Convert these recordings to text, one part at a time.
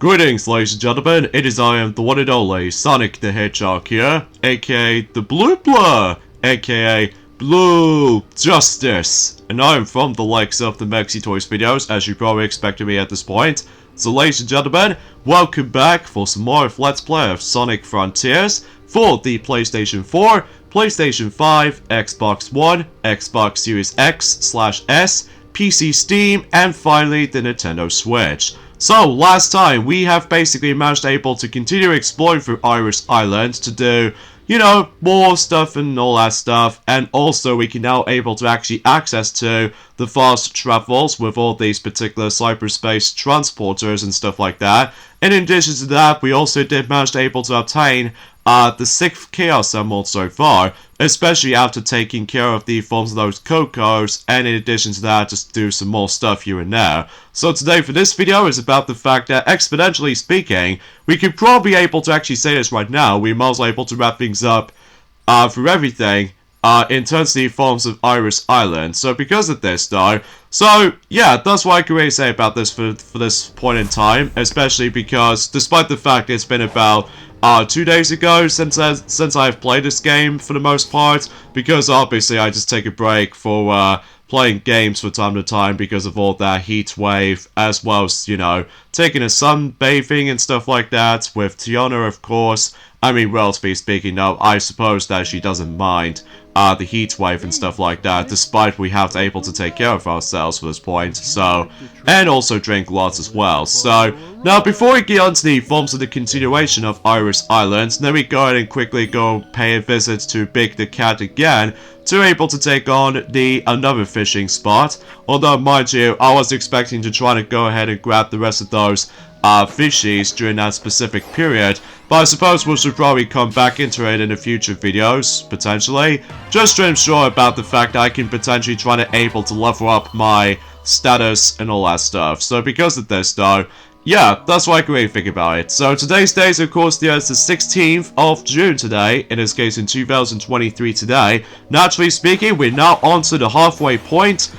Greetings, ladies and gentlemen, it is I am the one and only Sonic the Hedgehog here, aka the Blue Blur, aka Blue Justice, and I am from the likes of the Mexi Toys videos, as you probably expected me at this point. So ladies and gentlemen, welcome back for some more of Let's Play of Sonic Frontiers for the PlayStation 4, PlayStation 5, Xbox One, Xbox Series X/S, PC Steam, and finally the Nintendo Switch. So, last time, we have basically managed able to continue exploring through Iris Island to do, you know, more stuff and all that stuff, and also we can now able to actually access to the fast travels with all these particular cyberspace transporters and stuff like that. And in addition to that, we also did manage to able to obtain the 6th Chaos Emerald so far, especially after taking care of the forms of those Cocos, and in addition to that, just do some more stuff here and there. So today for this video is about the fact that, exponentially speaking, we could probably be able to actually say this right now, we might as well able to wrap things up for everything in terms of the forms of Iris Island. So because of this though, so yeah, that's what I can really say about this for this point in time, especially because despite the fact it's been about 2 days ago since I've played this game for the most part, because obviously I just take a break for playing games from time to time because of all that heat wave, as well as, you know, taking a sunbathing and stuff like that with Tiana, of course. I mean, relatively speaking, though, I suppose that she doesn't mind the heat wave and stuff like that, despite we have to able to take care of ourselves for this point, so, and also drink lots as well. So, now before we get on to the forms of the continuation of Iris Island, let me go ahead and quickly go pay a visit to Big the Cat again, to able to take on another fishing spot. Although, mind you, I was expecting to try to go ahead and grab the rest of those fishies during that specific period, but I suppose we should probably come back into it in the future videos, potentially, just to ensure about the fact that I can potentially try to able to level up my status and all that stuff. So because of this though, yeah, that's what I can really think about it. So today's date is of course the 16th of June today, in this case in 2023 today. Naturally speaking, we're now on to the halfway point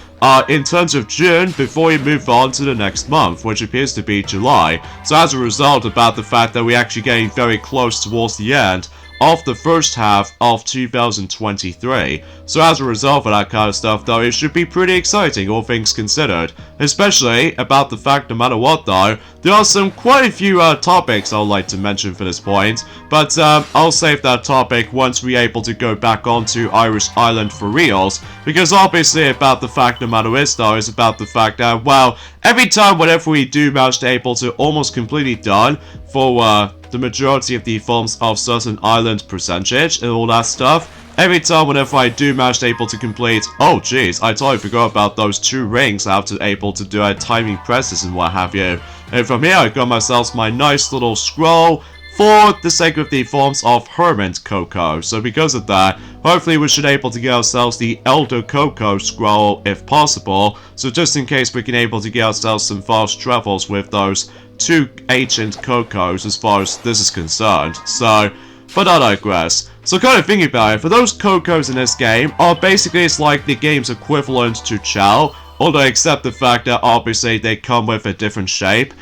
in terms of June before we move on to the next month, which appears to be July. So as a result about the fact that we're actually getting very close towards the end of the first half of 2023. So as a result of that kind of stuff though, it should be pretty exciting, all things considered. Especially about the fact, no matter what though, there are quite a few topics I would like to mention for this point, but I'll save that topic once we're able to go back onto Iris Island for reals, because obviously about the fact, no matter what though, is about the fact that, well, every time whenever we do manage to able to almost completely done for the majority of the forms of certain island percentage and all that stuff, every time whenever I do manage to able to complete, oh jeez, I totally forgot about those 2 rings I have to able to do at timing presses and what have you. And from here I got myself my nice little scroll for the sake of the forms of Hermit Coco. So because of that, hopefully we should able to get ourselves the Elder Coco scroll if possible. So just in case we can able to get ourselves some fast travels with those 2 ancient Cocos as far as this is concerned. So, but I digress. So kind of thinking about it, for those Cocos in this game are basically, it's like the game's equivalent to Chao, although except the fact that obviously they come with a different shape.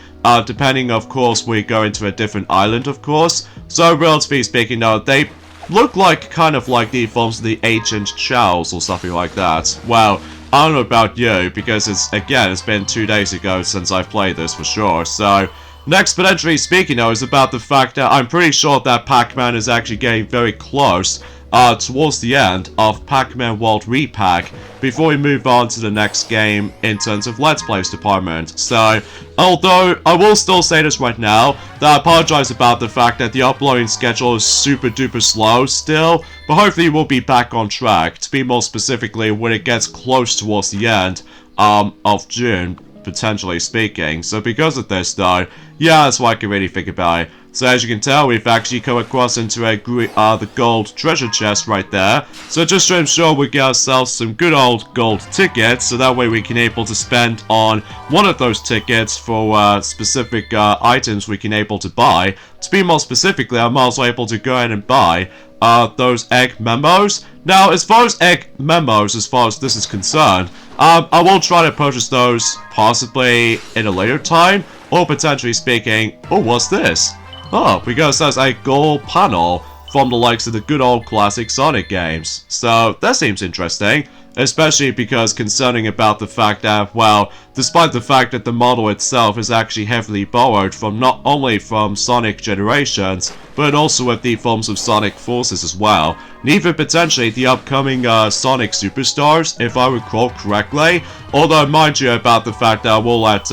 Depending, of course, we go into a different island, of course. So, relatively speaking, though, they look like kind of like the forms of the ancient Chaos or something like that. Well, I don't know about you, because it's been 2 days ago since I've played this for sure. So, exponentially speaking, though, is about the fact that I'm pretty sure that Pac-Man is actually getting very close towards the end of Pac-Man World Repack before we move on to the next game in terms of Let's Plays department. So, although I will still say this right now, that I apologize about the fact that the uploading schedule is super duper slow still, but hopefully we'll be back on track, to be more specifically when it gets close towards the end of June, potentially speaking. So because of this though, yeah, that's what I can really think about it. So as you can tell, we've actually come across into the gold treasure chest right there. So just to ensure we get ourselves some good old gold tickets, so that way we can able to spend on one of those tickets for specific items we can able to buy. To be more specifically, I'm also able to go ahead and buy those egg memos. Now, as far as egg memos, as far as this is concerned, I will try to purchase those possibly in a later time. or potentially speaking, oh, what's this? Oh, because there's a gold panel from the likes of the good old classic Sonic games. So, that seems interesting, especially because concerning about the fact that, well, despite the fact that the model itself is actually heavily borrowed from not only from Sonic Generations, but also with the forms of Sonic Forces as well, and even potentially the upcoming Sonic Superstars, if I recall correctly, although mind you about the fact that we'll let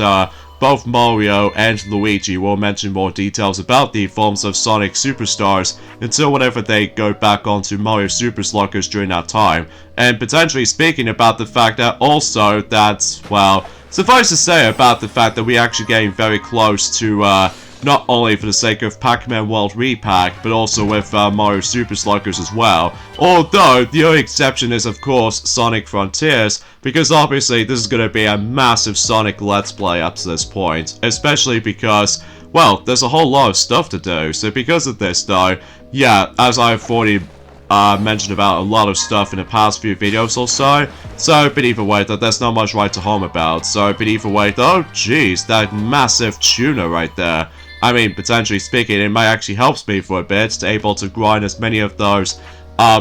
both Mario and Luigi will mention more details about the forms of Sonic Superstars until whenever they go back onto Mario Super Sluggers during that time. And potentially speaking about the fact that also that, well, suffice to say about the fact that we're actually getting very close to, not only for the sake of Pac-Man World Repack, but also with Mario Super Sluggers as well. Although, the only exception is of course Sonic Frontiers, because obviously this is going to be a massive Sonic Let's Play up to this point. Especially because, well, there's a whole lot of stuff to do. So because of this though, yeah, as I've already mentioned about a lot of stuff in the past few videos or so. So, but either way though, there's not much right to home about. So, but either way though, jeez, that massive tuner right there. I mean, potentially speaking, it might actually help me for a bit to able to grind as many of those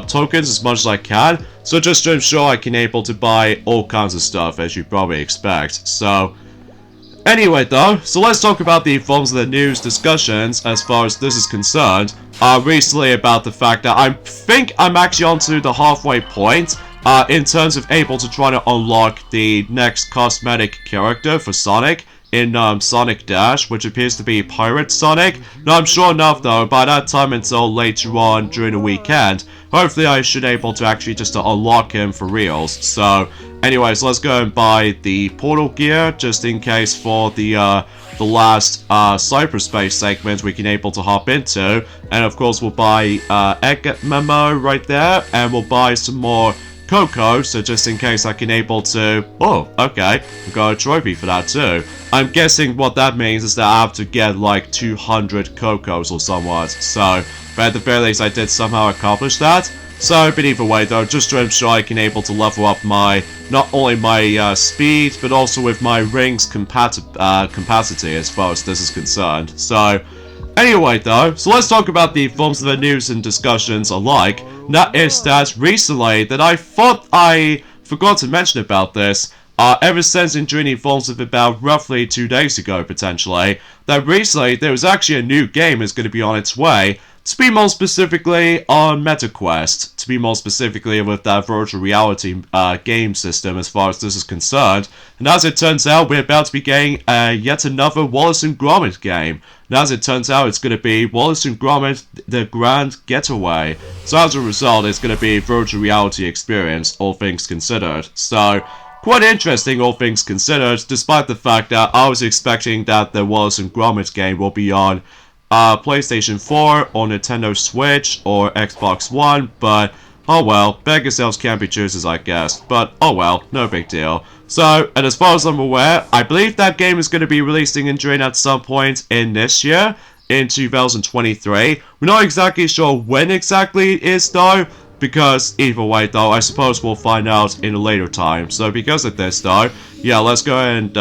tokens as much as I can. So just to ensure I can able to buy all kinds of stuff, as you probably expect. So, anyway though, so let's talk about the forms of the news discussions as far as this is concerned. Recently about the fact that I think I'm actually onto the halfway point. In terms of able to try to unlock the next cosmetic character for Sonic in Sonic Dash, which appears to be Pirate Sonic. Now I'm sure enough though, by that time until later on during the weekend, hopefully I should able to actually just unlock him for reals. So anyways, let's go and buy the portal gear just in case for the last cyberspace segment we can able to hop into. And of course we'll buy Egg Memo right there, and we'll buy some more Coco, so just in case I can able to... Oh, okay, we got a trophy for that too. I'm guessing what that means is that I have to get like 200 Cocos or somewhat. So, but at the very least I did somehow accomplish that. So, but either way though, just to ensure I can able to level up my, not only my speed, but also with my rings capacity as far as this is concerned. So, anyway though, so let's talk about the forms of the news and discussions alike. That is that recently, that I thought I forgot to mention about this, ever since during the forms of about roughly 2 days ago potentially, that recently there was actually a new game is going to be on its way, to be more specifically on MetaQuest, to be more specifically with that virtual reality game system as far as this is concerned. And as it turns out, we're about to be getting yet another Wallace and Gromit game. And as it turns out, it's going to be Wallace and Gromit The Grand Getaway. So as a result, it's going to be a virtual reality experience, all things considered. So, quite interesting, all things considered, despite the fact that I was expecting that the Wallace and Gromit game will be on PlayStation 4 or Nintendo Switch or Xbox One, but oh well, beggars selves can't be choosers, I guess. But oh well, no big deal. So, and as far as I'm aware, I believe that game is going to be releasing in June at some point in this year, in 2023. We're not exactly sure when exactly it is though, because either way though, I suppose we'll find out in a later time. So because of this though, yeah, let's go and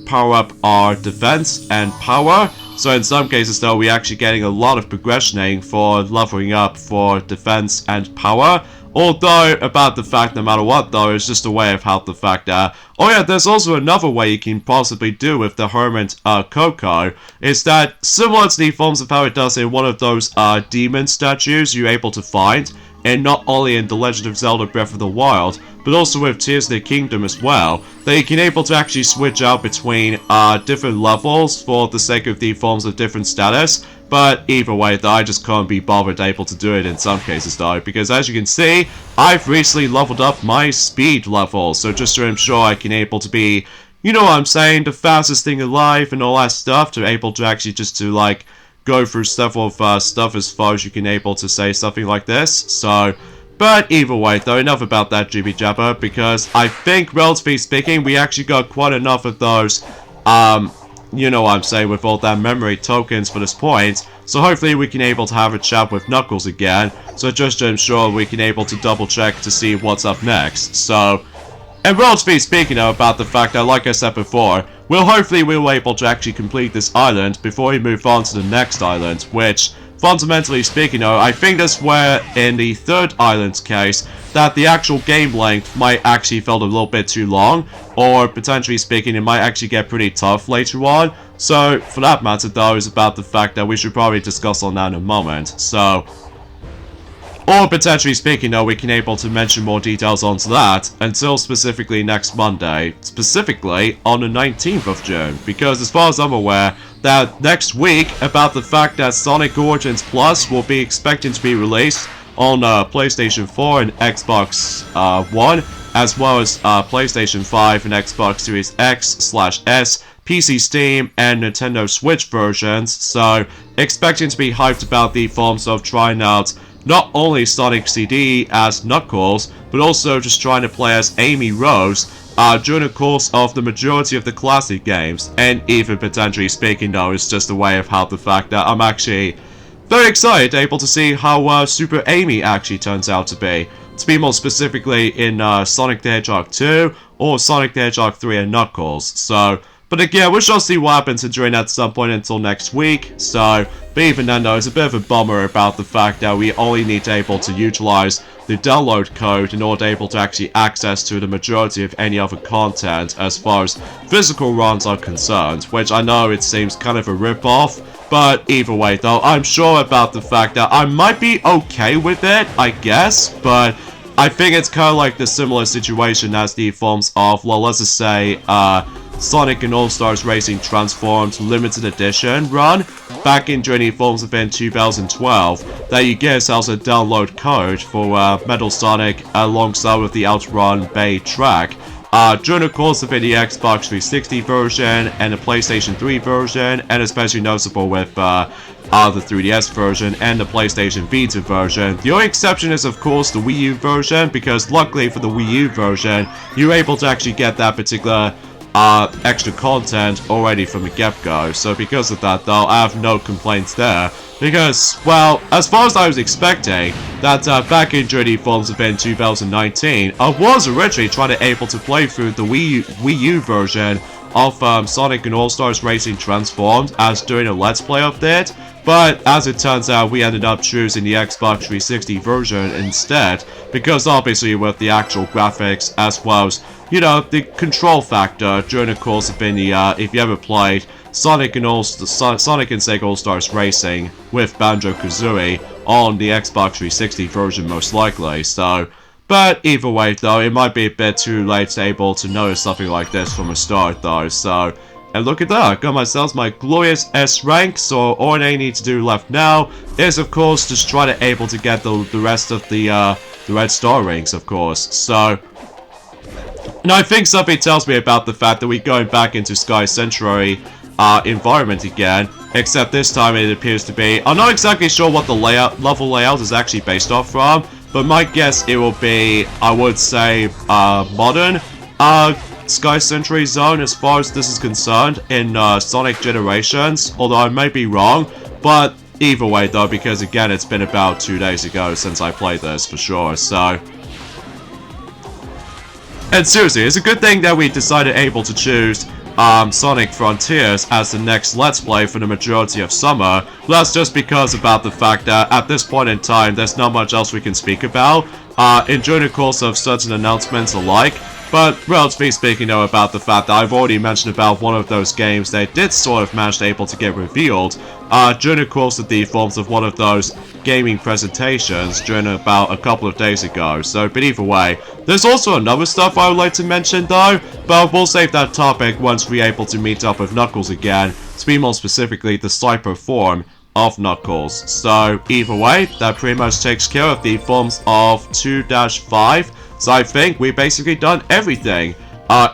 power up our defense and power. So in some cases though, we're actually getting a lot of progressioning for leveling up for defense and power. Although, about the fact, no matter what though, it's just a way of how the fact that... Oh yeah, there's also another way you can possibly do with the Hermit Coco, is that, similar to the forms of how it does in one of those demon statues you're able to find, and not only in The Legend of Zelda Breath of the Wild, but also with Tears of the Kingdom as well, that you can able to actually switch out between different levels for the sake of the forms of different status. But either way, though, I just can't be bothered able to do it in some cases though, because as you can see, I've recently leveled up my speed level, so just to ensure I can able to be, you know what I'm saying, the fastest thing alive and all that stuff, to able to actually just to like go through several stuff as far as you can able to say something like this. So, but either way though, enough about that jibby jabber, because I think, relatively speaking, we actually got quite enough of those, you know what I'm saying, with all that memory tokens for this point. So hopefully we can able to have a chat with Knuckles again, so just to ensure we can able to double check to see what's up next. So, And relatively speaking though, about the fact that, like I said before, hopefully we'll be able to actually complete this island before we move on to the next island, which, fundamentally speaking though, I think that's where, in the third island's case, that the actual game length might actually feel a little bit too long, or potentially speaking, it might actually get pretty tough later on. So, for that matter though, is about the fact that we should probably discuss on that in a moment. So, or potentially speaking though, we can able to mention more details onto that until specifically next Monday, specifically on the 19th of June, because as far as I'm aware, that next week, about the fact that Sonic Origins Plus will be expected to be released on PlayStation 4 and Xbox One, as well as PlayStation 5 and Xbox Series X/S, PC Steam, and Nintendo Switch versions. So, expecting to be hyped about the forms of trying out not only Sonic CD as Knuckles, but also just trying to play as Amy Rose during the course of the majority of the classic games. And even potentially speaking though, it's just a way of how the fact that I'm actually very excited able to see how Super Amy actually turns out to be. To be more specifically in Sonic the Hedgehog 2 or Sonic the Hedgehog 3 and Knuckles. So, but again, we shall see what happens during that at some point until next week. So, but even then though, it's a bit of a bummer about the fact that we only need to able to utilize the download code in order to able to actually access to the majority of any other content as far as physical runs are concerned, which I know it seems kind of a rip-off, but either way though, I'm sure about the fact that I might be okay with it, I guess, but I think it's kind of like the similar situation as the forms of, well, let's just say, Sonic and All-Stars Racing Transformed Limited Edition run back in during the forms of in 2012 that you get as a download code for Metal Sonic alongside with the Outrun Bay track. During the course of the Xbox 360 version and the PlayStation 3 version, and especially noticeable with the 3DS version and the PlayStation Vita version. The only exception is of course the Wii U version, because luckily for the Wii U version, you're able to actually get that particular extra content already from the get-go. So because of that though, I have no complaints there. Because, well, as far as I was expecting, that back in during the forms of in 2019, I was originally trying to able to play through the Wii U version of Sonic and All-Stars Racing Transformed as doing a Let's Play of it. But as it turns out, we ended up choosing the Xbox 360 version instead, because obviously with the actual graphics as well as, you know, the control factor during the course of the, if you ever played Sonic and Sega All-Stars Racing with Banjo-Kazooie on the Xbox 360 version most likely, so. But either way though, it might be a bit too late to able to notice something like this from the start though, so. And look at that, I got myself my glorious S rank, so all I need to do left now is of course just try to able to get the rest of the red star rings of course, so. Now I think something tells me about the fact that we're going back into Sky Sanctuary environment again, except this time it appears to be, I'm not exactly sure what the level layout is actually based off from, but my guess it will be, I would say, modern Sky Sanctuary Zone as far as this is concerned in Sonic Generations, although I may be wrong, but either way though, because again it's been about 2 days ago since I played this for sure, so. And seriously, it's a good thing that we decided able to choose Sonic Frontiers as the next Let's Play for the majority of summer. That's just because about the fact that at this point in time, there's not much else we can speak about during the course of certain announcements alike. But relatively speaking though, about the fact that I've already mentioned about one of those games that did sort of manage to able to get revealed during the course of the forms of one of those gaming presentations during about a couple of days ago. So, but either way, there's also another stuff I would like to mention though, but we'll save that topic once we're able to meet up with Knuckles again, to be more specifically the Cypher form of Knuckles. So either way, that pretty much takes care of the forms of 2-5. So I think we've basically done everything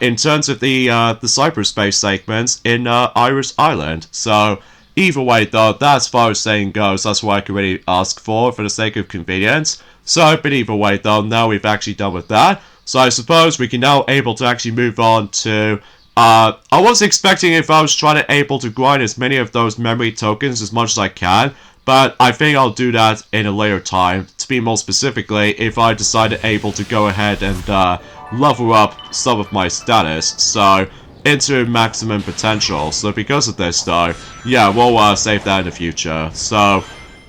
in terms of the cyberspace segments in Iris Island. So either way though, that's as far as saying goes, that's what I can really ask for the sake of convenience. So, but either way though, now we've actually done with that. So I suppose we can now able to actually move on to I was expecting if I was trying to able to grind as many of those memory tokens as much as I can, but I think I'll do that in a later time. To be more specifically, if I decided able to go ahead and level up some of my status, so into maximum potential. So because of this though, yeah, we'll save that in the future. So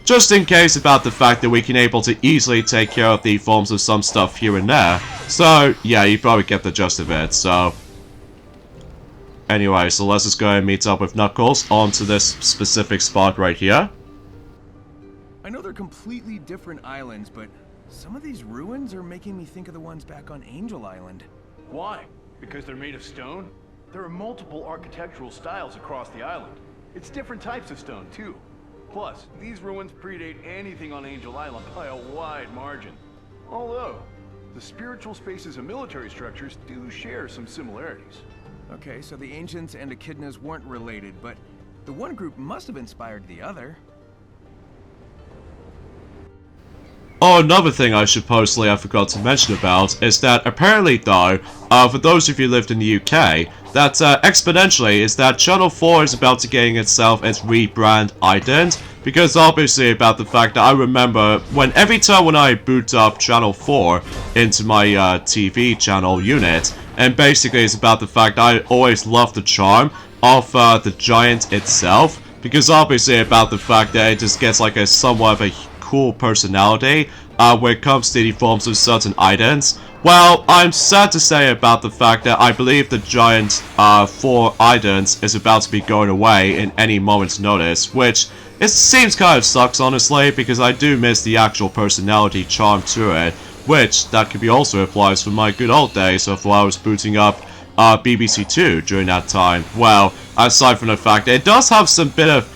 just in case about the fact that we can able to easily take care of the forms of some stuff here and there. So yeah, you probably get the gist of it. So anyway, so let's just go and meet up with Knuckles onto this specific spot right here. I know they're completely different islands, but some of these ruins are making me think of the ones back on Angel Island. Why? Because they're made of stone? There are multiple architectural styles across the island. It's different types of stone, too. Plus, these ruins predate anything on Angel Island by a wide margin. Although, the spiritual spaces and military structures do share some similarities. Okay, so the ancients and echidnas weren't related, but the one group must have inspired the other. Oh, another thing I supposedly I forgot to mention about is that apparently though, for those of you who lived in the UK, that exponentially is that Channel 4 is about to getting itself its rebrand ident, because obviously about the fact that I remember when every time when I boot up Channel 4 into my TV channel unit, and basically it's about the fact I always love the charm of the giant itself, because obviously about the fact that it just gets like a somewhat of a cool personality when it comes to the forms of certain idents. Well, I'm sad to say about the fact that I believe the giant 4 idents is about to be going away in any moment's notice, which it seems kind of sucks honestly, because I do miss the actual personality charm to it, which that could be also applies for my good old days of while I was booting up BBC 2 during that time. Well, aside from the fact that it does have some bit of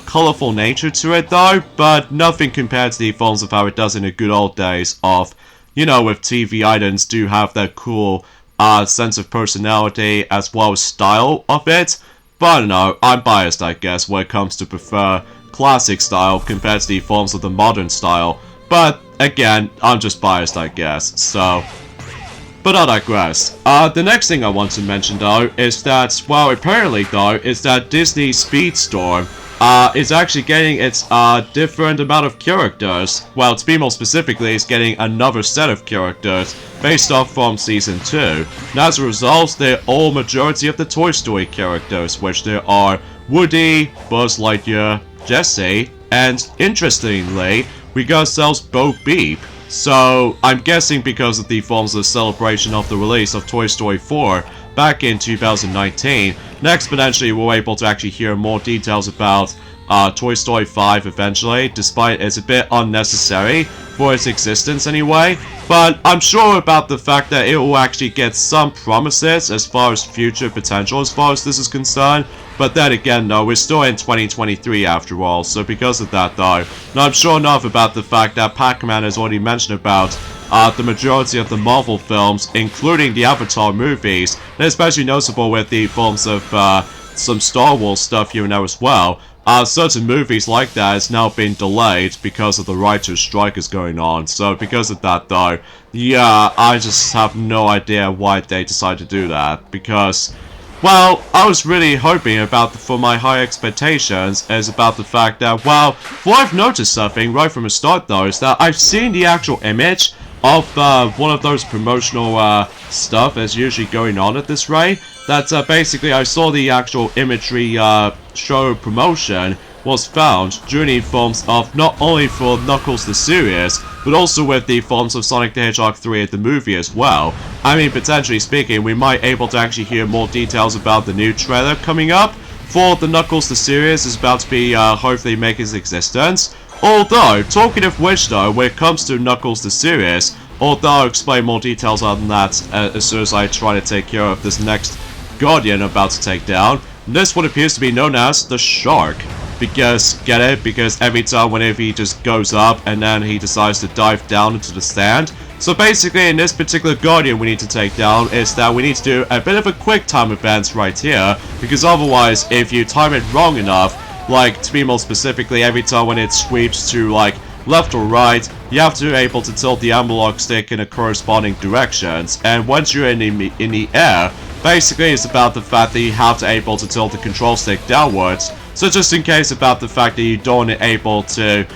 colorful nature to it though, but nothing compared to the forms of how it does in the good old days of, you know, with TV idents do have that cool sense of personality as well as style of it. But I don't know, I'm biased I guess when it comes to prefer classic style compared to the forms of the modern style. But again, I'm just biased I guess, so. But I digress. The next thing I want to mention though is that, well, apparently though, is that Disney Speedstorm is actually getting its different amount of characters. Well, to be more specifically, it's getting another set of characters based off from Season 2. And as a result, they're all majority of the Toy Story characters, which there are Woody, Buzz Lightyear, Jessie, and interestingly, we got ourselves Bo Peep. So, I'm guessing because of the forms of celebration of the release of Toy Story 4 back in 2019, and exponentially we're able to actually hear more details about Toy Story 5 eventually, despite it's a bit unnecessary for its existence anyway. But I'm sure about the fact that it will actually get some promises as far as future potential as far as this is concerned. But then again though, we're still in 2023 after all, so because of that though, and I'm sure enough about the fact that Pac-Man has already mentioned about the majority of the Marvel films, including the Avatar movies, and especially notable with the forms of some Star Wars stuff here and there as well. Certain movies like that has now been delayed because of the writer's strike is going on. So because of that though, yeah, I just have no idea why they decided to do that. Because, well, I was really hoping about, for my high expectations, is about the fact that, well, what I've noticed something right from the start though, is that I've seen the actual image of one of those promotional stuff that's usually going on at this rate. That basically I saw the actual imagery show promotion was found during the forms of not only for Knuckles the series, but also with the forms of Sonic the Hedgehog 3 at the movie as well. I mean, potentially speaking, we might able to actually hear more details about the new trailer coming up for the Knuckles the series is about to be hopefully make its existence. Although, talking of which though, when it comes to Knuckles the series, although I'll explain more details on that as soon as I try to take care of this next Guardian I'm about to take down. This one appears to be known as the Shark. Because, get it? Because every time whenever he just goes up and then he decides to dive down into the sand. So basically in this particular Guardian we need to take down is that we need to do a bit of a quick time event right here. Because otherwise if you time it wrong enough, like to be more specifically every time when it sweeps to like left or right, you have to be able to tilt the analog stick in a corresponding directions. And once you're in the air, basically it's about the fact that you have to able to tilt the control stick downwards. So just in case about the fact that you don't able to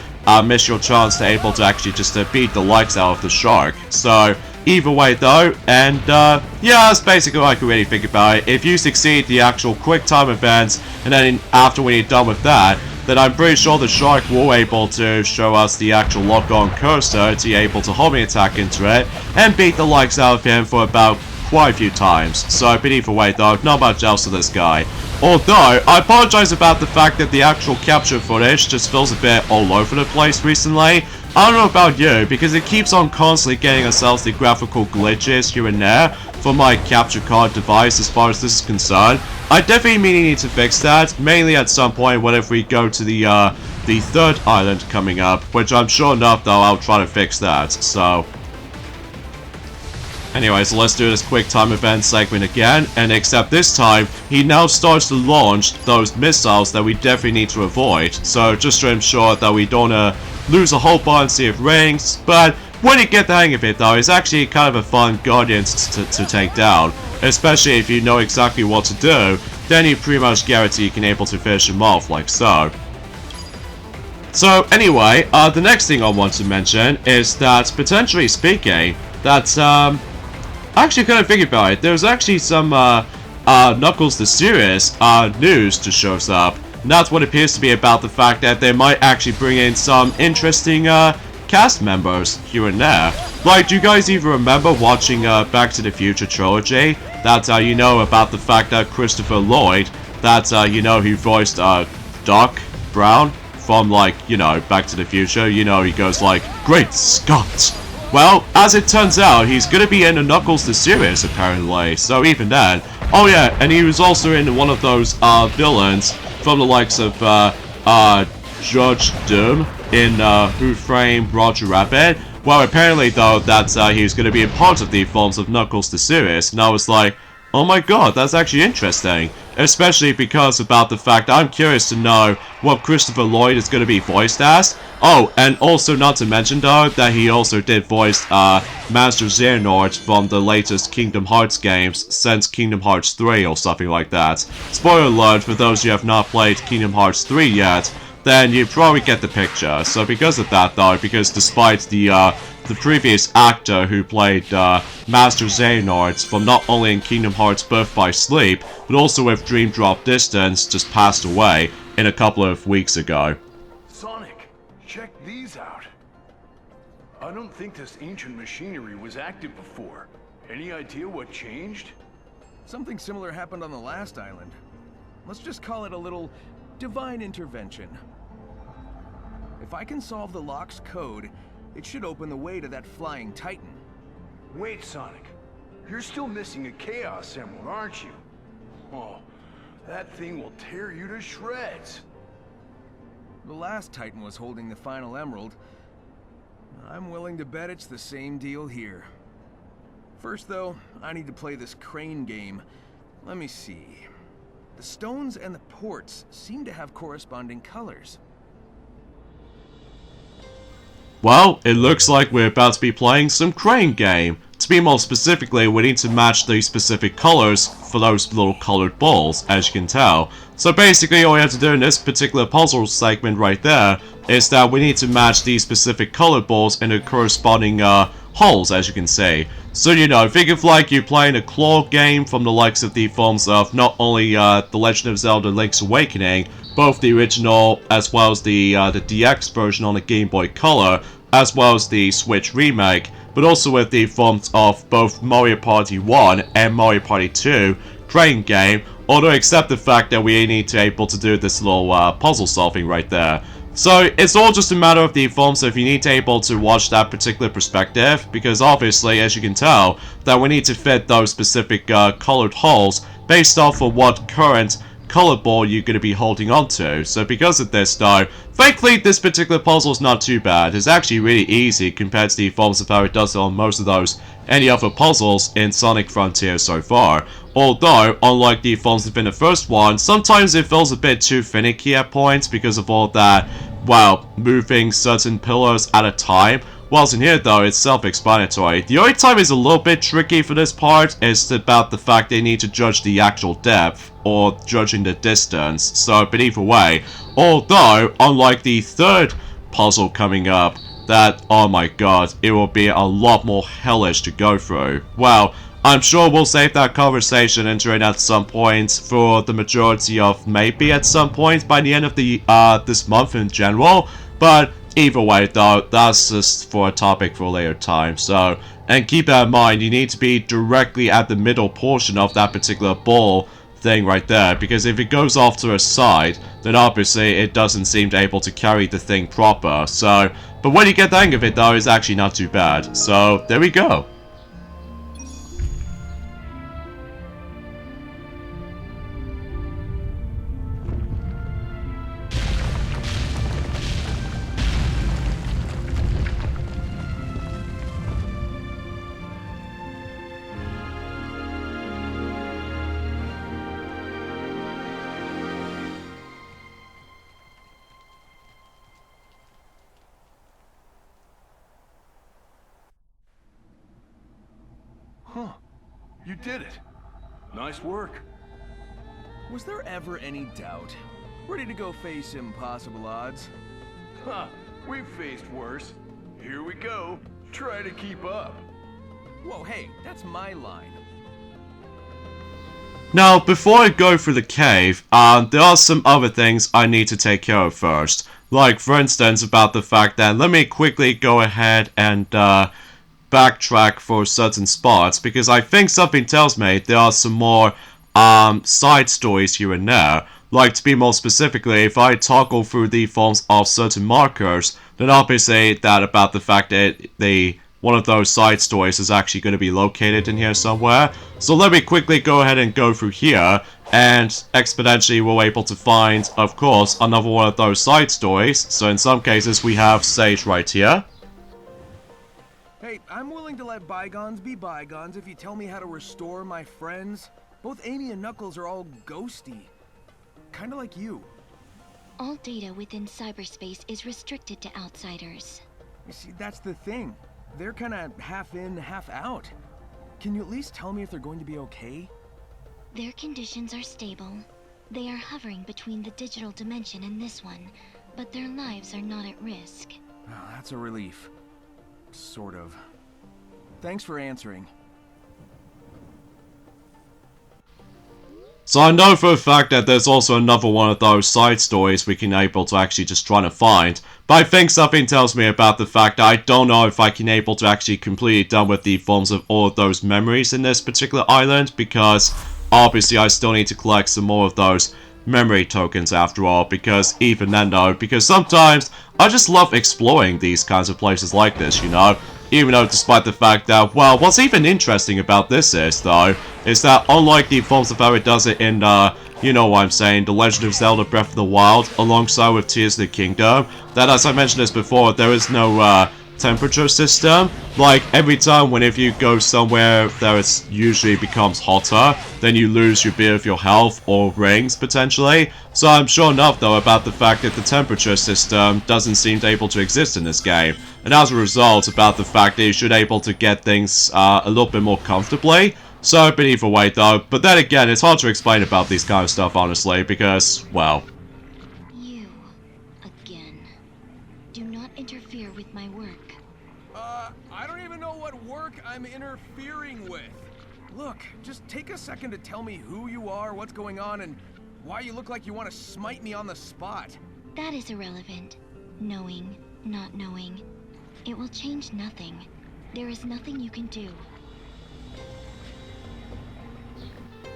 miss your chance to able to actually just beat the likes out of the Shark. So either way though, and yeah, that's basically all I can really think about it. If you succeed the actual quick time events, and then after when you're done with that, then I'm pretty sure the shark will able to show us the actual lock-on cursor to be able to homing attack into it, and beat the likes out of him for about quite a few times. So, but either way though, not much else to this guy. Although, I apologize about the fact that the actual capture footage just feels a bit all over the place recently. I don't know about you, because it keeps on constantly getting ourselves the graphical glitches here and there for my capture card device as far as this is concerned. I definitely need to fix that, mainly at some point whenever we go to the third island coming up, which I'm sure enough though I'll try to fix that, so... Anyway, so let's do this quick time event segment again, and except this time, he now starts to launch those missiles that we definitely need to avoid. So just to ensure that we don't lose a whole bunch of rings, but when you get the hang of it though, it's actually kind of a fun Guardians to take down. Especially if you know exactly what to do, then you pretty much guarantee you can able to finish him off like so. So anyway, the next thing I want to mention is that, potentially speaking, that I actually kind of thinking about it. There's actually some Knuckles the Series news to show us up. And that's what appears to be about the fact that they might actually bring in some interesting cast members here and there. Like, do you guys even remember watching Back to the Future trilogy? That you know about the fact that Christopher Lloyd, that you know who voiced Doc Brown from, like, you know, Back to the Future. You know, he goes like, "Great Scott!" Well, as it turns out, he's gonna be in the Knuckles the Series, apparently. So even then... Oh yeah, and he was also in one of those villains from the likes of Judge Doom in Who Framed Roger Rabbit. Well, apparently though, that he was gonna be a part of the films of Knuckles the Series, and I was like, oh my god, that's actually interesting. Especially because about the fact I'm curious to know what Christopher Lloyd is going to be voiced as. Oh, and also not to mention though, that he also did voice Master Xehanort from the latest Kingdom Hearts games since Kingdom Hearts 3 or something like that. Spoiler alert for those who have not played Kingdom Hearts 3 yet, then you probably get the picture. So because of that though, because despite the previous actor who played Master Xehanort from not only in Kingdom Hearts Birth by Sleep, but also with Dream Drop Distance, just passed away in a couple of weeks ago. Sonic, check these out. I don't think this ancient machinery was active before. Any idea what changed? Something similar happened on the last island. Let's just call it a little divine intervention. If I can solve the lock's code, it should open the way to that flying titan. Wait, Sonic. You're still missing a Chaos Emerald, aren't you? Oh, that thing will tear you to shreds. The last titan was holding the final emerald. I'm willing to bet it's the same deal here. First though, I need to play this crane game. Let me see. The stones and the ports seem to have corresponding colors. Well, it looks like we're about to be playing some crane game. To be more specifically, we need to match the specific colors for those little colored balls, as you can tell. So basically, all we have to do in this particular puzzle segment right there is that we need to match these specific colored balls in the corresponding holes, as you can see. So, you know, think of like you playing a claw game from the likes of the films of not only The Legend of Zelda Link's Awakening, both the original as well as the DX version on the Game Boy Color, as well as the Switch remake, but also with the forms of both Mario Party 1 and Mario Party 2 crane game, although except the fact that we need to be able to do this little puzzle solving right there. So it's all just a matter of the forms, so if you need to be able to watch that particular perspective, because obviously, as you can tell, that we need to fit those specific colored holes based off of what current color ball you're going to be holding on to. So because of this though, thankfully this particular puzzle is not too bad. It's actually really easy compared to the forms of how it does it on most of those any other puzzles in Sonic Frontier so far. Although, unlike the forms within the first one, sometimes it feels a bit too finicky at points because of all that, well, moving certain pillars at a time. Whilst in here though, it's self-explanatory. The only time it's a little bit tricky for this part is about the fact they need to judge the actual depth, or judging the distance. So, but either way, although, unlike the third puzzle coming up, that, oh my god, it will be a lot more hellish to go through. Well, I'm sure we'll save that conversation entering at some point for the majority of maybe at some point by the end of the this month in general. But either way though, that's just for a topic for a later time. So, and keep that in mind, you need to be directly at the middle portion of that particular ball thing right there, because if it goes off to a side, then obviously it doesn't seem to able to carry the thing proper. So, but when you get the hang of it though, it's actually not too bad. So, there we go. Huh. You did it. Nice work. Was there ever any doubt? Ready to go face impossible odds? Huh. We've faced worse. Here we go. Try to keep up. Whoa, hey, that's my line. Now, before I go through the cave, there are some other things I need to take care of first. Like, for instance, about the fact that let me quickly go ahead and backtrack for certain spots, because I think something tells me there are some more side stories here and there. Like, to be more specifically, if I toggle through the forms of certain markers, then obviously that about the fact that one of those side stories is actually going to be located in here somewhere. So let me quickly go ahead and go through here, and exponentially we're able to find, of course, another one of those side stories. So in some cases we have Sage right here. Hey, I'm willing to let bygones be bygones if you tell me how to restore my friends. Both Amy and Knuckles are all ghosty. Kinda like you. All data within cyberspace is restricted to outsiders. You see, that's the thing. They're kinda half in, half out. Can you at least tell me if they're going to be okay? Their conditions are stable. They are hovering between the digital dimension and this one, but their lives are not at risk. Oh, that's a relief. Sort of. Thanks for answering. So I know for a fact that there's also another one of those side stories we can able to actually just try to find. But I think something tells me about the fact that I don't know if I can able to actually completely done with the forms of all of those memories in this particular island, because obviously I still need to collect some more of those memory tokens after all, because even then though, because sometimes I just love exploring these kinds of places like this, you know? Even though despite the fact that, well, what's even interesting about this is, though, is that unlike the forms of how it does it in, you know what I'm saying, The Legend of Zelda Breath of the Wild, alongside with Tears of the Kingdom, that as I mentioned this before, there is no, temperature system. Like, every time whenever you go somewhere that it usually becomes hotter, then you lose your bit of your health or rings, potentially. So I'm sure enough, though, about the fact that the temperature system doesn't seem to able to exist in this game. And as a result, about the fact that you should able to get things a little bit more comfortably. So, but either way, though, but then again, it's hard to explain about these kind of stuff, honestly, because, well... You, again. Do not interfere with my work. I don't even know what work I'm interfering with. Look, just take a second to tell me who you are, what's going on, and why you look like you want to smite me on the spot. That is irrelevant. Knowing, not knowing. It will change nothing. There is nothing you can do.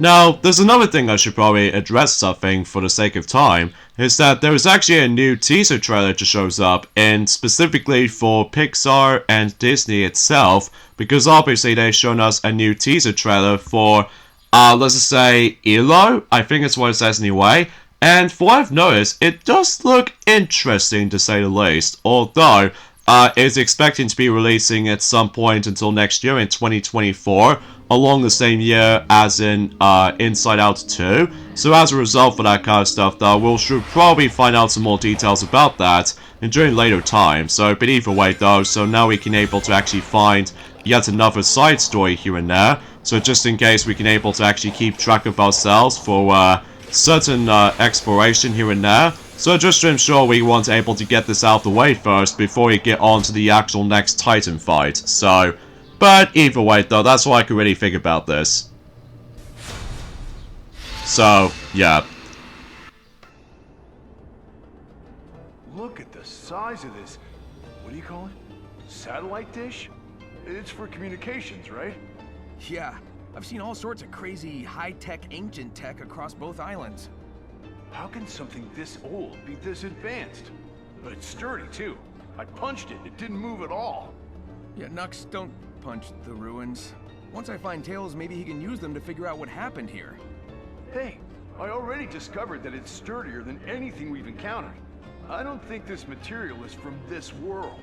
Now, there's another thing I should probably address something for the sake of time, is that there is actually a new teaser trailer that shows up, and specifically for Pixar and Disney itself, because obviously they've shown us a new teaser trailer for, let's just say, ELO, I think that's what it says anyway, and for what I've noticed, it does look interesting to say the least, although it's expecting to be releasing at some point until next year in 2024, along the same year as in Inside Out 2. So as a result for that kind of stuff, though, we should probably find out some more details about that during later time. So, but either way, though, so now we can able to actually find yet another side story here and there. So just in case we can able to actually keep track of ourselves for certain exploration here and there. So just to ensure we want able to get this out of the way first before we get on to the actual next Titan fight. So, but either way though, that's all I could really think about this. So, yeah. Look at the size of this. What do you call it? Satellite dish? It's for communications, right? Yeah, I've seen all sorts of crazy high-tech ancient tech across both islands. How can something this old be this advanced? But it's sturdy, too. I punched it. It didn't move at all. Yeah, Nux, don't punch the ruins. Once I find Tails, maybe he can use them to figure out what happened here. Hey, I already discovered that it's sturdier than anything we've encountered. I don't think this material is from this world.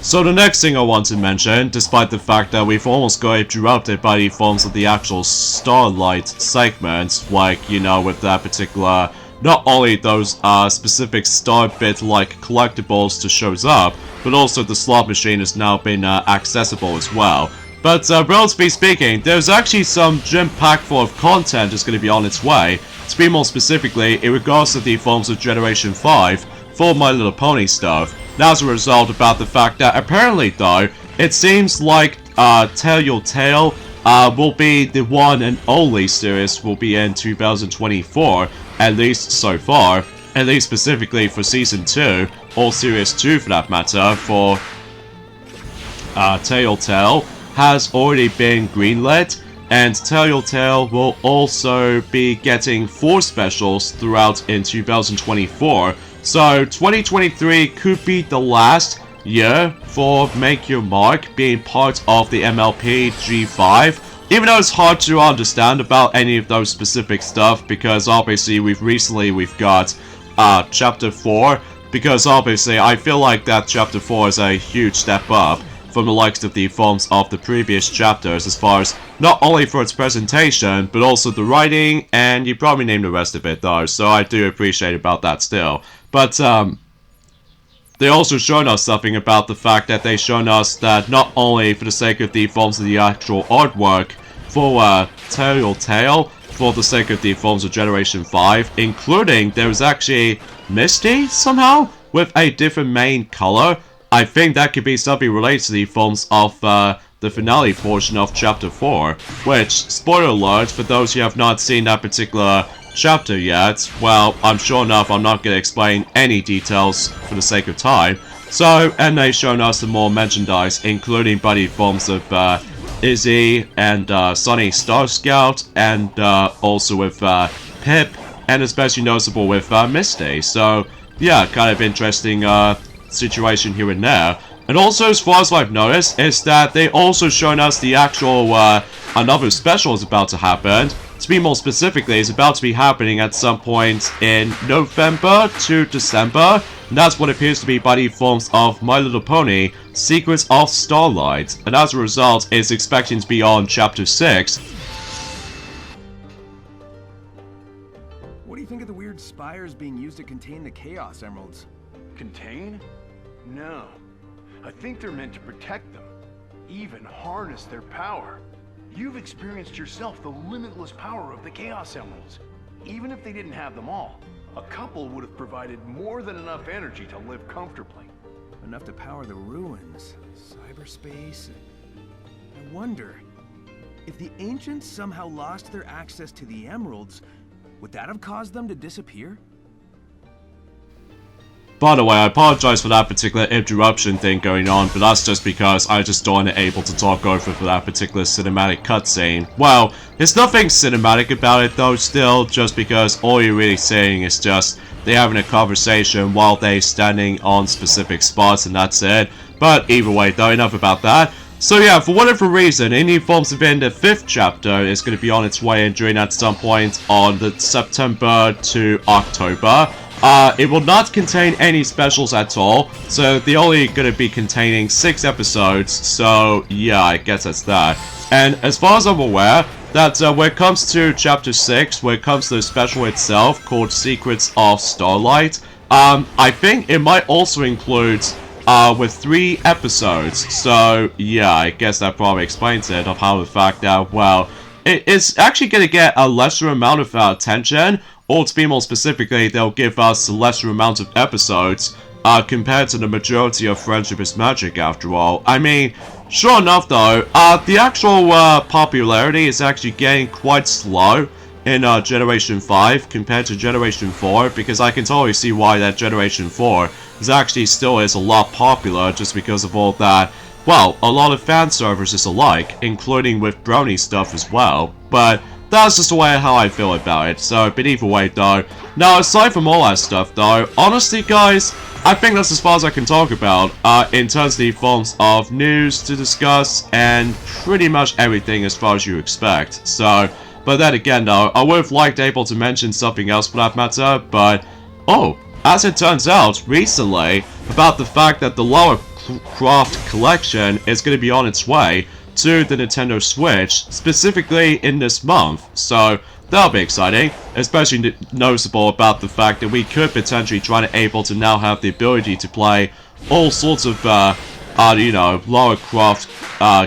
So the next thing I want to mention, despite the fact that we've almost got interrupted by the forms of the actual Starlight segments, like, you know, with that particular, not only those specific star bit-like collectibles to shows up, but also the slot machine has now been accessible as well. But relatively speaking, there's actually some gem-packed full of content that's going to be on its way, to be more specifically in regards to the forms of Generation 5 for My Little Pony stuff. Now, as a result about the fact that apparently though, it seems like Tell Your Tale will be the one and only series will be in 2024, at least so far, at least specifically for Season 2, or Series 2 for that matter, for Tell Your Tale has already been greenlit, and Tell Your Tale will also be getting 4 specials throughout in 2024. So 2023 could be the last year for Make Your Mark being part of the MLP G5. Even though it's hard to understand about any of those specific stuff, because obviously we've got Chapter 4, because obviously I feel like that Chapter 4 is a huge step up from the likes of the forms of the previous chapters, as far as not only for its presentation, but also the writing, and you probably named the rest of it though, so I do appreciate about that still. But they also shown us something about the fact that they shown us that not only for the sake of the forms of the actual artwork for Tell Your Tale, for the sake of the forms of Generation 5, including there was actually Misty somehow with a different main color. I think that could be something related to the forms of the finale portion of Chapter 4, which, spoiler alert, for those who have not seen that particular chapter yet, well, I'm sure enough I'm not going to explain any details for the sake of time. So, and they've shown us some more merchandise, including buddy forms of Izzy and Sunny Star Scout, and also with Pip, and especially noticeable with Misty. So, yeah, kind of interesting situation here and there. And also, as far as I've noticed, is that they also shown us the actual another special is about to happen. To be more specifically, it's about to be happening at some point in November to December, and that's what appears to be by the forms of My Little Pony, Secrets of Starlight, and as a result, it's expecting to be on Chapter 6. What do you think of the weird spires being used to contain the Chaos Emeralds? Contain? No. I think they're meant to protect them, even harness their power. You've experienced yourself the limitless power of the Chaos Emeralds. Even if they didn't have them all, a couple would have provided more than enough energy to live comfortably. Enough to power the ruins, cyberspace. I wonder, if the ancients somehow lost their access to the emeralds, would that have caused them to disappear? By the way, I apologize for that particular interruption thing going on, but that's just because I just don't able to talk over for that particular cinematic cutscene. Well, there's nothing cinematic about it though still, just because all you're really saying is just they having a conversation while they standing on specific spots and that's it. But either way though, enough about that. So yeah, for whatever reason, Indie Forms Event, the 5th chapter is going to be on its way and during at some point on the September to October. It will not contain any specials at all, so they're only going to be containing 6 episodes, so yeah, I guess that's that. And as far as I'm aware, that when it comes to Chapter 6, when it comes to the special itself called Secrets of Starlight, I think it might also include with 3 episodes, so yeah, I guess that probably explains it, of how the fact that, well, it's actually going to get a lesser amount of attention, or to be more specifically, they'll give us a lesser amount of episodes compared to the majority of Friendship is Magic after all. I mean, sure enough though, the actual popularity is actually getting quite slow in Generation 5 compared to Generation 4, because I can totally see why that Generation 4 is actually still is a lot popular just because of all that, well, a lot of fan services alike, including with Brony stuff as well, but that's just the way how I feel about it. So, but either way though, now aside from all that stuff though, honestly guys, I think that's as far as I can talk about in terms of the forms of news to discuss and pretty much everything as far as you expect. So, but then again though, I would have liked able to mention something else for that matter, but oh, as it turns out recently about the fact that the Lara Croft collection is going to be on its way to the Nintendo Switch, specifically in this month. So that'll be exciting, especially noticeable about the fact that we could potentially try to able to now have the ability to play all sorts of, you know, Lara Croft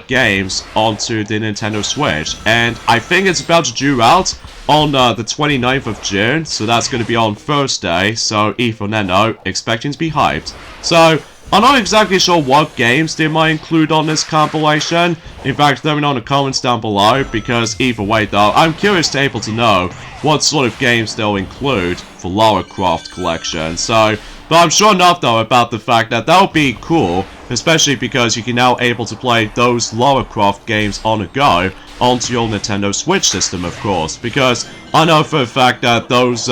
games onto the Nintendo Switch. And I think it's about to due out on the 29th of June, so that's going to be on Thursday, so even then though, expecting to be hyped. So, I'm not exactly sure what games they might include on this compilation. In fact, let me know in the comments down below, because either way though, I'm curious to able to know what sort of games they'll include for Lara Croft collection. So, but I'm sure enough though about the fact that that would be cool, especially because you can now able to play those Lara Croft games on the go onto your Nintendo Switch system, of course, because I know for a fact that those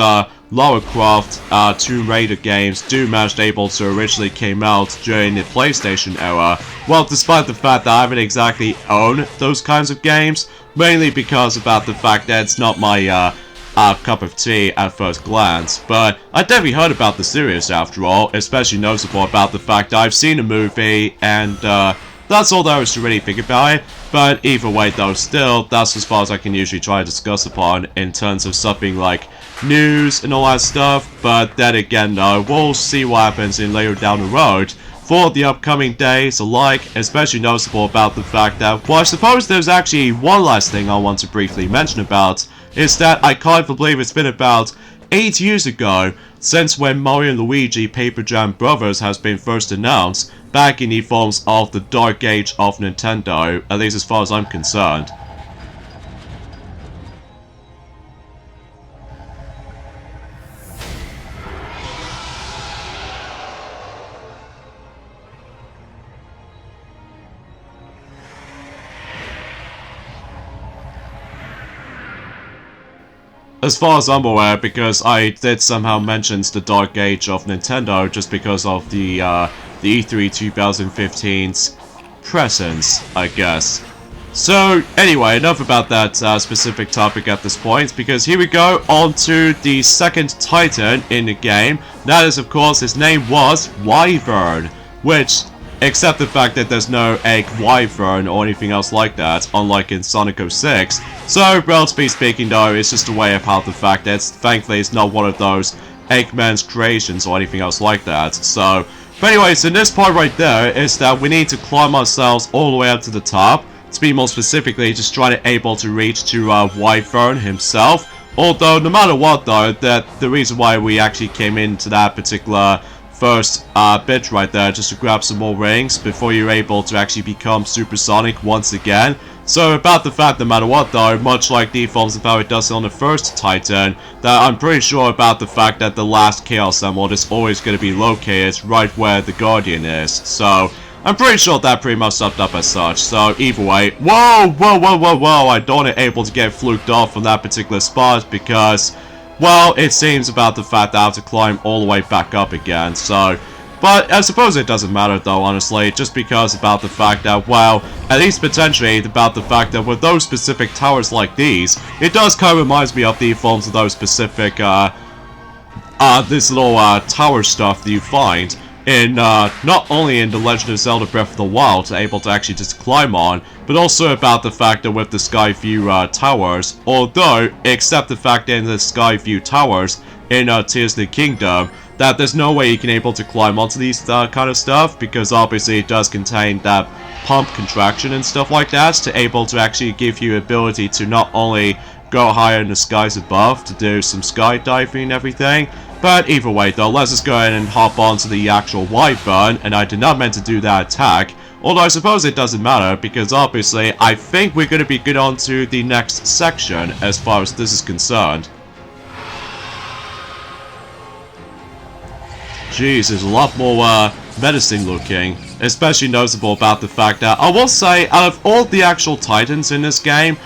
Lara Croft Tomb Raider games do manage able to originally came out during the PlayStation era. Well, despite the fact that I haven't exactly owned those kinds of games, mainly because about the fact that it's not my cup of tea at first glance, but I definitely heard about the series after all, especially noticeable about the fact that I've seen a movie, and that's all there is to really think about it. But either way though, still, that's as far as I can usually try to discuss upon in terms of something like news and all that stuff. But then again though, we'll see what happens in later down the road for the upcoming days alike, especially noticeable about the fact that, well, I suppose there's actually one last thing I want to briefly mention about, is that I can't believe it's been about 8 years ago since when Mario and Luigi Paper Jam Brothers has been first announced, back in the forms of the Dark Age of Nintendo, at least as far as I'm concerned. As far as I'm aware, because I did somehow mention the Dark Age of Nintendo just because of the E3 2015's presence, I guess. So, anyway, enough about that specific topic at this point, because here we go on to the second Titan in the game. That is, of course, his name was Wyvern, which, except the fact that there's no egg wyvern or anything else like that, unlike in Sonic 06. So, relatively speaking though, it's just a way of how the fact that thankfully it's not one of those Eggman's creations or anything else like that. So, but anyways, in this part right there is that we need to climb ourselves all the way up to the top. To be more specifically, just trying to able to reach to Wyvern himself. Although, no matter what though, that the reason why we actually came into that particular first bit right there, just to grab some more rings before you're able to actually become supersonic once again. So about the fact, no matter what though, much like the forms of how it does on the first Titan, that I'm pretty sure about the fact that the last Chaos Emerald is always going to be located right where the Guardian is. So I'm pretty sure that pretty much summed up as such. So either way, whoa, I don't able to get fluked off from that particular spot because, well, it seems about the fact that I have to climb all the way back up again, so. But I suppose it doesn't matter though, honestly, just because about the fact that, well, at least potentially about the fact that with those specific towers like these, it does kind of reminds me of the forms of those specific, this little, tower stuff that you find in, not only in The Legend of Zelda Breath of the Wild, able to actually just climb on, but also about the fact that with the Skyview, towers, although, except the fact that in the Skyview towers, in Tears of the Kingdom, that there's no way you can able to climb onto these kind of stuff, because obviously it does contain that pump contraction and stuff like that to able to actually give you ability to not only go higher in the skies above to do some skydiving and everything. But either way though, let's just go ahead and hop onto the actual Wyvern, and I did not meant to do that attack. Although I suppose it doesn't matter, because obviously I think we're going to be good on to the next section as far as this is concerned. Jeez, there's a lot more menacing looking, especially noticeable about the fact that I will say, out of all the actual Titans in this game,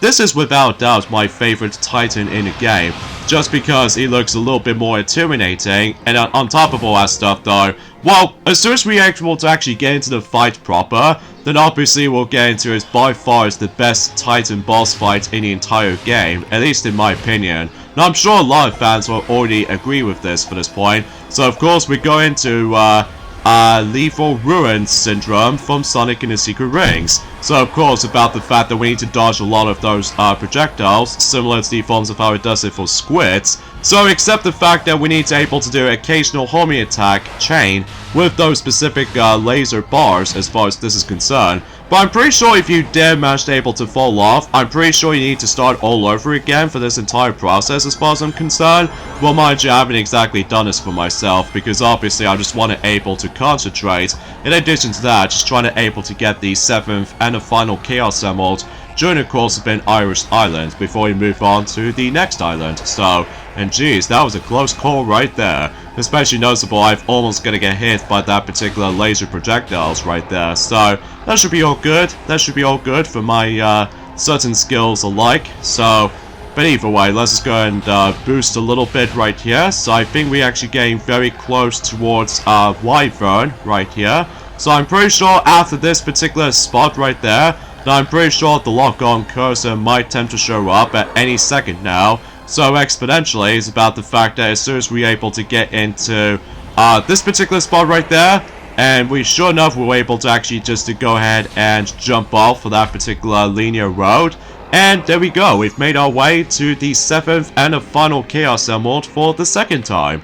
this is without doubt my favorite Titan in the game, just because he looks a little bit more intimidating. And on top of all that stuff though, well, as soon as we are able to actually get into the fight proper, then obviously we'll get into it by far as the best Titan boss fight in the entire game, at least in my opinion. Now I'm sure a lot of fans will already agree with this for this point, so of course we go into Lethal Ruin Syndrome from Sonic and the Secret Rings. So of course about the fact that we need to dodge a lot of those projectiles, similar to the forms of how it does it for squids. So except the fact that we need to able to do occasional homing attack chain with those specific laser bars as far as this is concerned. But I'm pretty sure if you dare manage to able to fall off, I'm pretty sure you need to start all over again for this entire process as far as I'm concerned. Well, mind you, I haven't exactly done this for myself, because obviously I just want to able to concentrate. In addition to that, just trying to able to get the 7th and the final Chaos Emerald during the course of an Irish Island before we move on to the next island. So, and geez, that was a close call right there. Especially noticeable, I've almost gonna get hit by that particular laser projectiles right there. So, that should be all good. That should be all good for my certain skills alike. So, but either way, let's just go and boost a little bit right here. So I think we're actually getting very close towards Wyvern right here. So I'm pretty sure after this particular spot right there, now I'm pretty sure the lock-on cursor might tend to show up at any second now. So exponentially is about the fact that as soon as we're able to get into this particular spot right there, and we sure enough were able to actually just to go ahead and jump off for that particular linear road. And there we go, we've made our way to the 7th and the final Chaos Emerald for the second time.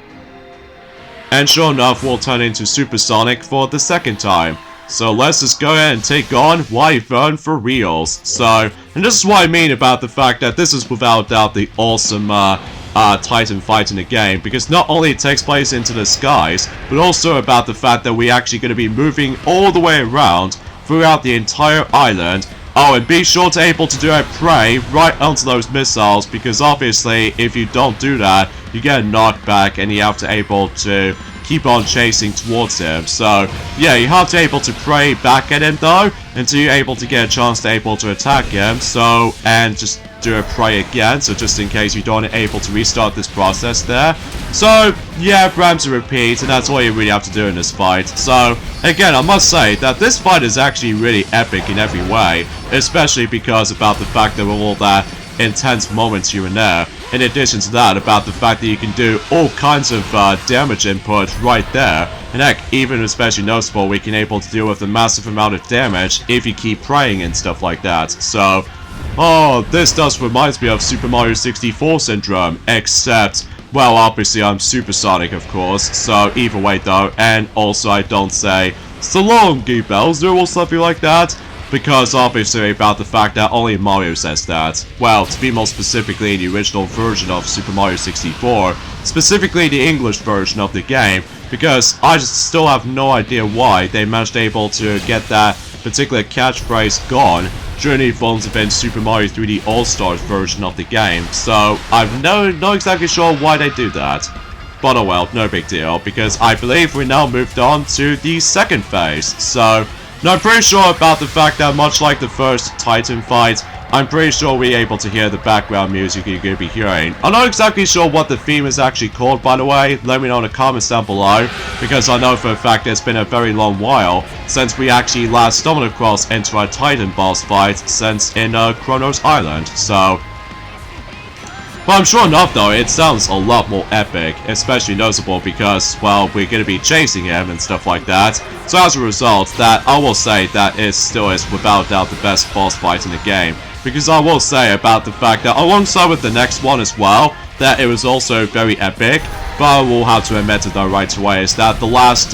And sure enough, we'll turn into Supersonic for the second time. So let's just go ahead and take on Wyvern for reals. So, and this is what I mean about the fact that this is without doubt the awesome Titan fight in the game, because not only it takes place into the skies, but also about the fact that we're actually going to be moving all the way around throughout the entire island. Oh, and be sure to able to do a prey right onto those missiles, because obviously if you don't do that, you get knocked back and you have to able to keep on chasing towards him. So yeah, you have to able to pray back at him though until you're able to get a chance to able to attack him. So, and just do a pray again, so just in case you don't able to restart this process there. So yeah, ram to repeat, and that's all you really have to do in this fight. So again, I must say that this fight is actually really epic in every way, especially because about the fact that with all that intense moments here and there. In addition to that, about the fact that you can do all kinds of damage input right there. And heck, even especially noticeable, we can able to deal with a massive amount of damage if you keep praying and stuff like that. So, oh, this does reminds me of Super Mario 64 syndrome, except, well, obviously I'm Supersonic, of course. So either way though, and also I don't say so long, Bowser, or something like that. Because obviously about the fact that only Mario says that. Well, to be more specifically the original version of Super Mario 64, specifically the English version of the game, because I just still have no idea why they managed able to get that particular catchphrase gone during the forms of in Super Mario 3D All-Stars version of the game. So I'm not exactly sure why they do that. But oh well, no big deal, because I believe we now moved on to the second phase. So now I'm pretty sure about the fact that much like the first Titan fight, I'm pretty sure we're able to hear the background music you're going to be hearing. I'm not exactly sure what the theme is actually called, by the way. Let me know in the comments down below, because I know for a fact it's been a very long while since we actually last stumbled across into a Titan boss fight since in Kronos Island. So, but I'm sure enough though, it sounds a lot more epic, especially noticeable because, well, we're going to be chasing him and stuff like that. So as a result, that I will say that it still is without doubt the best boss fight in the game. Because I will say about the fact that alongside with the next one as well, that it was also very epic, but I will have to admit it though right away, is that the last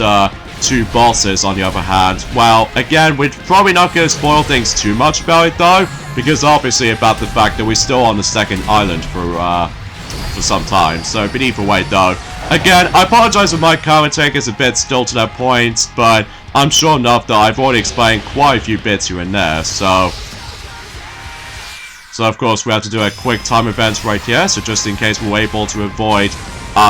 two bosses, on the other hand, well, again, we're probably not going to spoil things too much about it though, because obviously about the fact that we're still on the second island for some time. So, but either way though, again, I apologize if my commentary is a bit still to that point, but I'm sure enough that I've already explained quite a few bits here and there, so of course we have to do a quick time event right here, so just in case we're able to avoid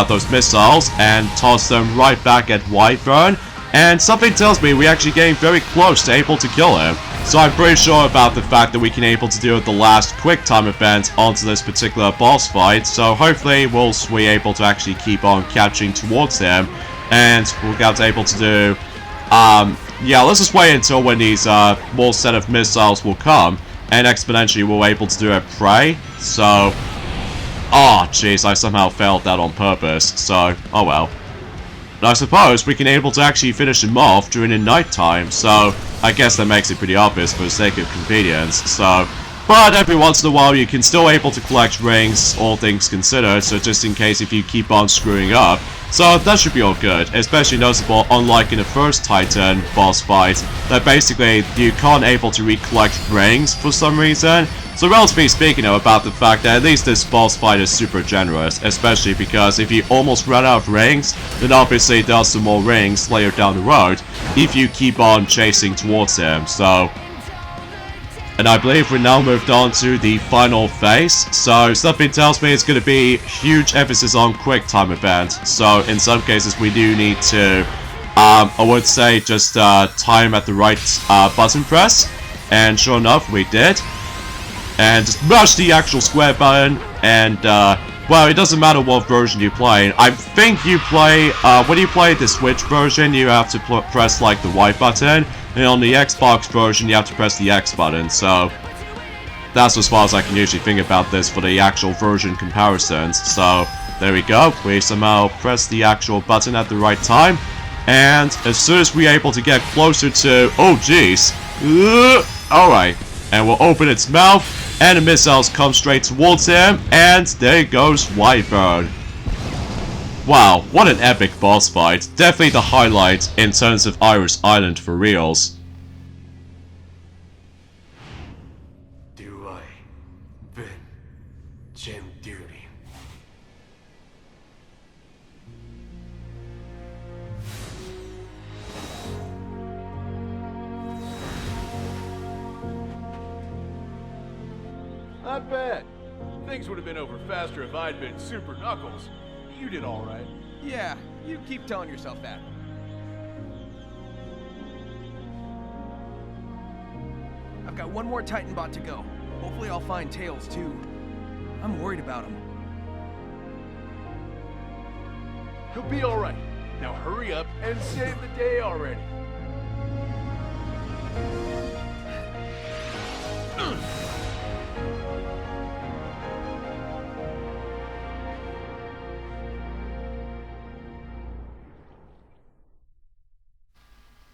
those missiles and toss them right back at Wyvern. And something tells me we're actually getting very close to able to kill him. So I'm pretty sure about the fact that we can able to do the last quick time event onto this particular boss fight. So hopefully we'll be able to actually keep on catching towards him. And we'll get able to do... yeah, let's just wait until when these more set of missiles will come. And exponentially we're able to do a prey. So... oh, jeez, I somehow failed that on purpose. So, oh well. I suppose we can able to actually finish him off during the night time, so I guess that makes it pretty obvious for the sake of convenience, so... but every once in a while you can still able to collect rings, all things considered, so just in case if you keep on screwing up. So that should be all good, especially noticeable unlike in the first Titan boss fight, that basically you can't able to recollect rings for some reason. So relatively speaking though, about the fact that at least this boss fight is super generous, especially because if you almost run out of rings, then obviously there's some more rings later down the road if you keep on chasing towards him, so... and I believe we're now moved on to the final phase, so something tells me it's going to be huge emphasis on quick time event, so in some cases we do need to, I would say just time at the right button press, and sure enough we did. And just mash the actual square button, and, well, it doesn't matter what version you play. I think you play, when you play the Switch version, you have to press, like, the Y button, and on the Xbox version, you have to press the X button, so that's as far as I can usually think about this for the actual version comparisons. So, there we go, we somehow press the actual button at the right time, and as soon as we're able to get closer to, oh jeez, alright. And we'll open its mouth, and the missiles come straight towards him, and there goes Wyvern. Wow, what an epic boss fight. Definitely the highlight in terms of Iris Island for reals. Do I Ben Jim Duty? Not bad. Things would have been over faster if I'd been Super Knuckles. You did all right. Yeah, you keep telling yourself that. I've got one more Titan bot to go. Hopefully I'll find Tails too. I'm worried about him. He'll be all right. Now hurry up and save the day already.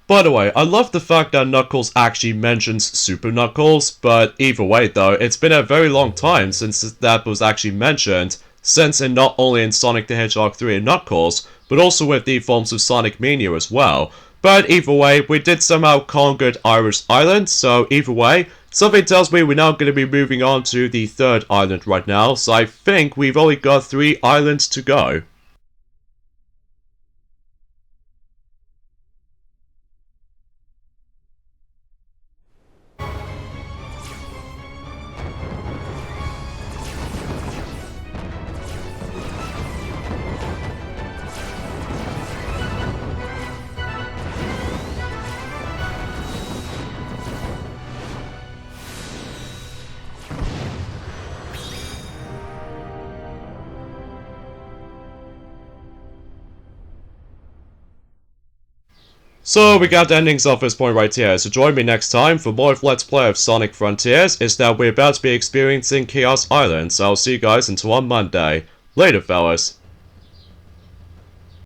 By the way, I love the fact that Knuckles actually mentions Super Knuckles, but either way though, it's been a very long time since that was actually mentioned, since in not only in Sonic the Hedgehog 3 and Knuckles, but also with the forms of Sonic Mania as well. But either way, we did somehow conquer Iris Island, so either way, something tells me we're now going to be moving on to the third island right now, so I think we've only got 3 islands to go. So we got the endings off this point right here, so join me next time for more of Let's Play of Sonic Frontiers. Is that we're about to be experiencing Chaos Island, so I'll see you guys until on Monday. Later fellas.